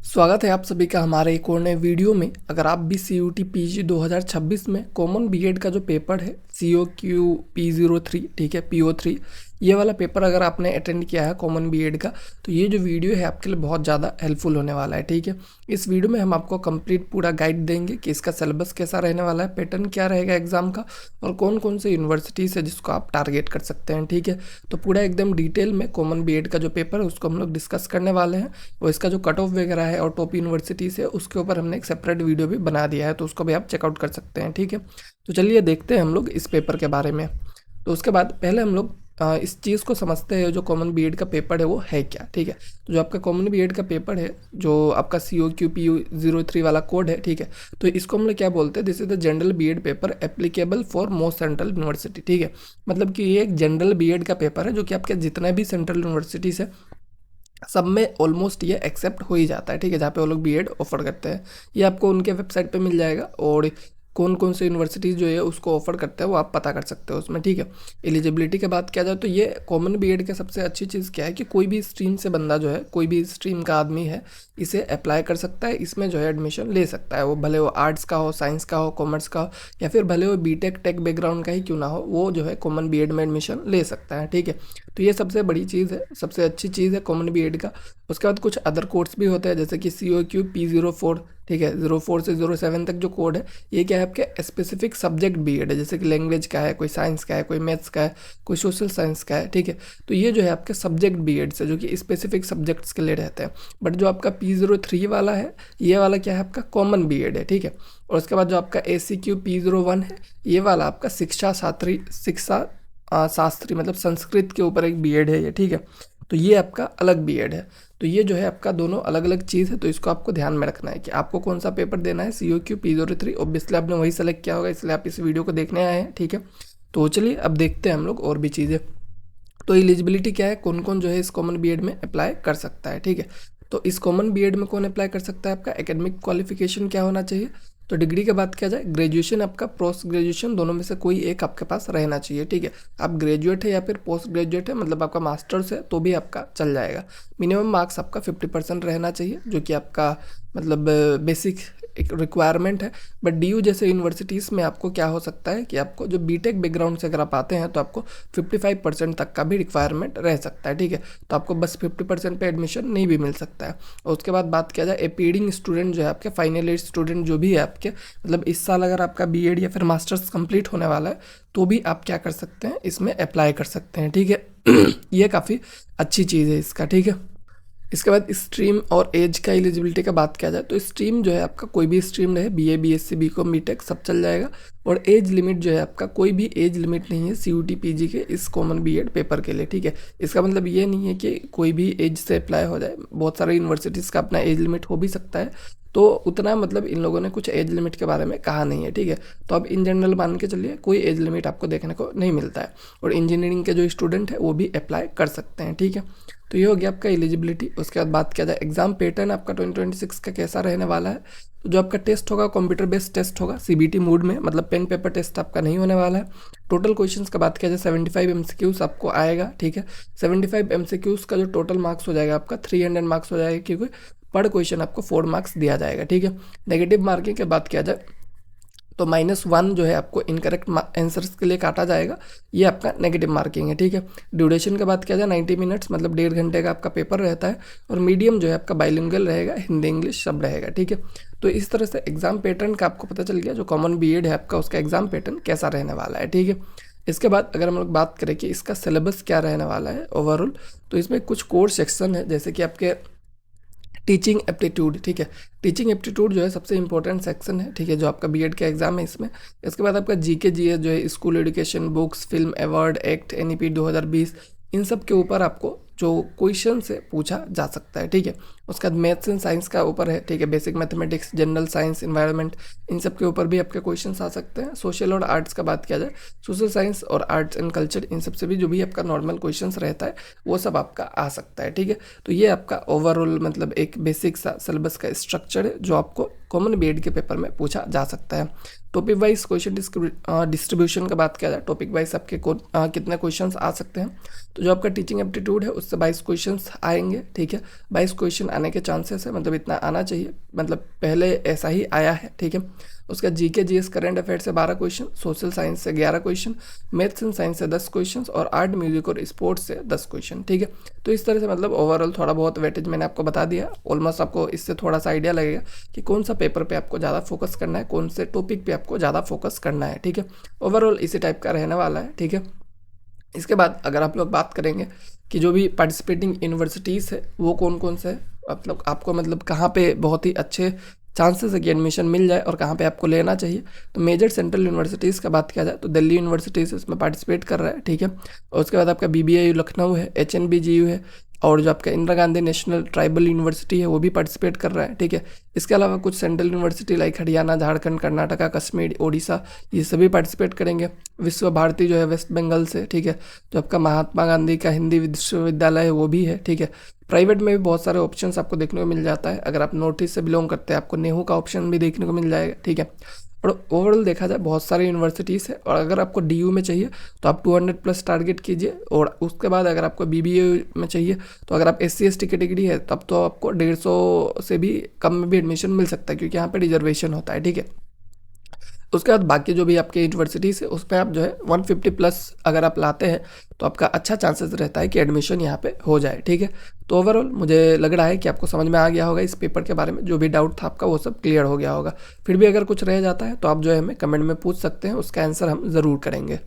स्वागत है आप सभी का हमारे एक और नए वीडियो में। अगर आप भी CUT PG 2026 में कॉमन बीएड का जो पेपर है COQ P03 ठीक है PO3 ये वाला पेपर अगर आपने अटेंड किया है कॉमन बीएड का, तो ये जो वीडियो है आपके लिए बहुत ज़्यादा हेल्पफुल होने वाला है। ठीक है, इस वीडियो में हम आपको कंप्लीट पूरा गाइड देंगे कि इसका सिलेबस कैसा रहने वाला है, पैटर्न क्या रहेगा एग्जाम का, और कौन कौन से यूनिवर्सिटीज़ है जिसको आप टारगेट कर सकते हैं। ठीक है, तो पूरा एकदम डिटेल में कॉमन बीएड का जो पेपर है उसको हम लोग डिस्कस करने वाले हैं, और इसका जो कट ऑफ वगैरह है और टॉप यूनिवर्सिटीज़ है उसके ऊपर हमने एक सेपरेट वीडियो भी बना दिया है, तो उसको भी आप चेकआउट कर सकते हैं। ठीक है, तो चलिए देखते हैं हम लोग इस पेपर के बारे में। तो उसके बाद पहले हम लोग इस चीज़ को समझते हैं जो कॉमन बीएड का पेपर है वो है क्या। ठीक है, तो जो आपका कॉमन बीएड का पेपर है, जो आपका COQ P03 वाला कोड है, ठीक है, तो इसको हम लोग क्या बोलते हैं, this is the general BEd paper applicable for most central university. ठीक है, मतलब कि ये एक जनरल बीएड का पेपर है जो कि आपके जितने भी सेंट्रल यूनिवर्सिटीज़ है सब में ऑलमोस्ट ये एक्सेप्ट हो ही जाता है। ठीक है, जहाँ पे वो लोग बीएड ऑफर करते हैं, ये आपको उनके वेबसाइट पे मिल जाएगा, और कौन कौन से यूनिवर्सिटीज़ जो है उसको ऑफर करते हैं वो आप पता कर सकते हो उसमें। ठीक है, एलिजिबिलिटी की बात किया जाए तो ये कॉमन बीएड का सबसे अच्छी चीज़ क्या है कि कोई भी स्ट्रीम से बंदा जो है, कोई भी स्ट्रीम का आदमी है, इसे अप्लाई कर सकता है, इसमें जो है एडमिशन ले सकता है। वो भले वो आर्ट्स का हो, साइंस का हो, कॉमर्स का हो, या फिर भले वो बीटेक टेक बैकग्राउंड का ही क्यों ना हो, वो जो है कॉमन बीएड में एडमिशन ले सकता है। ठीक है, तो ये सबसे बड़ी चीज़ है, सबसे अच्छी चीज़ है कॉमन बीएड का। उसके बाद कुछ अदर कोड्स भी होते हैं जैसे कि COQ P04, ठीक है, 04 से 07 तक जो कोड है ये क्या है, आपके स्पेसिफिक सब्जेक्ट बीएड है, जैसे कि लैंग्वेज का है, कोई साइंस का है, कोई मैथ्स का है, कोई सोशल साइंस का है। ठीक है, तो ये जो है आपके सब्जेक्ट बीएड से जो कि स्पेसिफिक सब्जेक्ट्स के लिए रहते हैं। बट जो आपका P03 वाला है, ये वाला क्या है, आपका कॉमन बीएड है। ठीक है, और उसके बाद जो आपका ACQ P01 है, ये वाला आपका शास्त्री मतलब संस्कृत के ऊपर एक बीएड है ये। ठीक है, तो ये आपका अलग बीएड है। तो ये जो है आपका दोनों अलग अलग चीज़ है, तो इसको आपको ध्यान में रखना है कि आपको कौन सा पेपर देना है। COQ P03 ऑब्वियसली आपने वही सेलेक्ट किया होगा, इसलिए आप इस वीडियो को देखने आए हैं। ठीक है, तो चलिए अब देखते हैं हम लोग और भी चीज़ें। तो एलिजिबिलिटी क्या है, कौन कौन जो है इस कॉमन बीएड में अप्लाई कर सकता है। ठीक है, तो इस कॉमन बीएड में कौन अप्लाई कर सकता है, आपका एकेडमिक क्वालिफिकेशन क्या होना चाहिए। तो डिग्री की बात किया जाए, ग्रेजुएशन आपका पोस्ट ग्रेजुएशन दोनों में से कोई एक आपके पास रहना चाहिए। ठीक है, आप ग्रेजुएट है या फिर पोस्ट ग्रेजुएट है, मतलब आपका मास्टर्स है तो भी आपका चल जाएगा। मिनिमम मार्क्स आपका 50% रहना चाहिए, जो कि आपका मतलब बेसिक एक रिक्वायरमेंट है। बट DU जैसे यूनिवर्सिटीज़ में आपको क्या हो सकता है कि आपको जो बीटेक बैकग्राउंड से अगर आप आते हैं तो आपको 55% तक का भी रिक्वायरमेंट रह सकता है। ठीक है, तो आपको बस 50% पे एडमिशन नहीं भी मिल सकता है। और उसके बाद बात किया जाए एपीडिंग स्टूडेंट जो है आपके, फाइनल ईयर स्टूडेंट जो भी है आपके, मतलब इस साल अगर आपका बीएड या फिर मास्टर्स कंप्लीट होने वाला है तो भी आप क्या कर सकते हैं, इसमें अप्लाई कर सकते हैं। ठीक है ये काफ़ी अच्छी चीज़ है इसका। ठीक है, इसके बाद स्ट्रीम और एज का एलिजिबिलिटी का बात किया जाए तो स्ट्रीम जो है आपका कोई भी स्ट्रीम रहे, BA BSc BCom BTech सब चल जाएगा। और एज लिमिट जो है आपका, कोई भी एज लिमिट नहीं है CUT PG के इस कॉमन बीएड पेपर के लिए। ठीक है, इसका मतलब ये नहीं है कि कोई भी एज से अप्लाई हो जाए, बहुत सारे यूनिवर्सिटीज़ का अपना एज लिमिट हो भी सकता है, तो उतना मतलब इन लोगों ने कुछ एज लिमिट के बारे में कहा नहीं है। ठीक है, तो अब इन जनरल मान के चलिए कोई एज लिमिट आपको देखने को नहीं मिलता है, और इंजीनियरिंग के जो स्टूडेंट है वो भी अप्लाई कर सकते हैं। ठीक है, तो ये हो गया आपका एलिजिबिलिटी। उसके बाद बात किया जाए एग्जाम पैटर्न आपका 2026 का कैसा रहने वाला है। तो जो आपका टेस्ट होगा कंप्यूटर बेस्ड टेस्ट होगा, CBT मोड में, मतलब पेन पेपर टेस्ट आपका नहीं होने वाला है। टोटल क्वेश्चंस का बात किया जाए 75 MCQs आपको आएगा। ठीक है, 75 MCQs का जो टोटल मार्क्स हो जाएगा आपका 300 मार्क्स हो जाएगा, क्योंकि पर क्वेश्चन आपको 4 मार्क्स दिया जाएगा। ठीक है, नेगेटिव मार्किंग की बात किया जाए तो -1 जो है आपको इनकरेक्ट आंसर्स के लिए काटा जाएगा, ये आपका नेगेटिव मार्किंग है। ठीक है, ड्यूरेशन की बात किया जाए 90 मिनट्स मतलब 1.5 घंटे का आपका पेपर रहता है, और मीडियम जो है आपका बाइलिंगुअल रहेगा, हिंदी इंग्लिश सब रहेगा। ठीक है, तो इस तरह से एग्जाम पैटर्न का आपको पता चल गया, जो कॉमन बीएड है आपका उसका एग्जाम पैटर्न कैसा रहने वाला है। ठीक है, इसके बाद अगर हम लोग बात करें कि इसका सिलेबस क्या रहने वाला है ओवरऑल, तो इसमें कुछ कोर सेक्शन है जैसे कि आपके टीचिंग एप्टीट्यूड। ठीक है, टीचिंग एप्टीट्यूड जो है सबसे इंपॉर्टेंट सेक्शन है। ठीक है, जो आपका बीएड का एग्जाम है इसमें। इसके बाद आपका GK GS जो है, school education, books, film award act, NEP 2020, इन सब के ऊपर आपको जो क्वेश्चन से पूछा जा सकता है। ठीक है, उसके बाद मैथ्स एंड साइंस का ऊपर है। ठीक है, basic mathematics, general science, environment, इन सब के ऊपर भी आपके क्वेश्चंस आ सकते हैं। सोशल और आर्ट्स का बात किया जाए, सोशल साइंस और आर्ट्स एंड कल्चर, इन सब से भी जो भी आपका नॉर्मल क्वेश्चंस रहता है वो सब आपका आ सकता है। ठीक है, तो ये आपका ओवरऑल मतलब एक बेसिक सा सिलेबस का स्ट्रक्चर है जो आपको कॉमन बीएड के पेपर में पूछा जा सकता है। टॉपिक वाइज क्वेश्चन डिस्ट्रीब्यूशन का बात किया जाए, टॉपिक वाइज आपके कितने क्वेश्चंस आ सकते हैं, तो जो आपका टीचिंग एप्टीट्यूड है उससे 22 क्वेश्चंस आएंगे, ठीक है। 22 क्वेश्चन आने के चांसेस है, मतलब इतना आना चाहिए, मतलब पहले ऐसा ही आया है, ठीक है। उसका जीके जीएस करंट अफेयर से 12 क्वेश्चन, सोशल साइंस से 11 क्वेश्चन, मैथ्स एंड साइंस से 10 क्वेश्चन और आर्ट म्यूजिक और स्पोर्ट्स से 10 क्वेश्चन, ठीक है। तो इस तरह से मतलब ओवरऑल थोड़ा बहुत वेटेज मैंने आपको बता दिया। ऑलमोस्ट आपको इससे थोड़ा सा आइडिया लगेगा कि कौन सा पेपर पे आपको ज़्यादा फोकस करना है, कौन से टॉपिक पे आपको ज़्यादा फोकस करना है, ठीक है। ओवरऑल इसी टाइप का रहने वाला है, ठीक है। इसके बाद अगर आप लोग बात करेंगे कि जो भी पार्टिसिपेटिंग यूनिवर्सिटीज़ है वो कौन कौन से है, मतलब आपको मतलब कहाँ पे बहुत ही अच्छे चांसेस है कि एडमिशन मिल जाए और कहाँ पे आपको लेना चाहिए, तो मेजर सेंट्रल यूनिवर्सिटीज़ का बात किया जाए तो दिल्ली यूनिवर्सिटीज़ इसमें पार्टिसिपेट कर रहा है, ठीक है। और उसके बाद आपका BBIU लखनऊ है, HNBGU है, और जो आपका Indira Gandhi national tribal university है वो भी पार्टिसिपेट कर रहा है, ठीक है। इसके अलावा कुछ central university like Haryana, Jharkhand, Karnataka, Kashmir, Odisha, ये सभी पार्टिसिपेट करेंगे। विश्व भारती जो है वेस्ट बंगाल से, ठीक है। जो आपका महात्मा गांधी का हिंदी विश्वविद्यालय है वो भी है, ठीक है। प्राइवेट में भी बहुत सारे ऑप्शंस आपको देखने को मिल जाता है, अगर आप नॉर्थ ईस्ट से बिलोंग करते हैं आपको नेहरू का ऑप्शन भी देखने को मिल जाएगा, ठीक है। और ओवरऑल देखा जाए बहुत सारी यूनिवर्सिटीज़ है, और अगर आपको DU में चाहिए तो आप 200+ टारगेट कीजिए, और उसके बाद अगर आपको BBA में चाहिए तो अगर आप SC/ST कैटेगरी है तब तो आपको 150 से भी कम में भी एडमिशन मिल सकता है, क्योंकि यहाँ पे रिजर्वेशन होता है, ठीक है। उसके बाद बाकी जो भी आपके यूनिवर्सिटीज़ है उस पर आप जो है 150+ अगर आप लाते हैं तो आपका अच्छा चांसेस रहता है कि एडमिशन यहाँ पे हो जाए, ठीक है। तो ओवरऑल मुझे लग रहा है कि आपको समझ में आ गया होगा इस पेपर के बारे में, जो भी डाउट था आपका वो सब क्लियर हो गया होगा। फिर भी अगर कुछ रह जाता है तो आप जो है हमें कमेंट में पूछ सकते हैं, उसका आंसर हम ज़रूर करेंगे।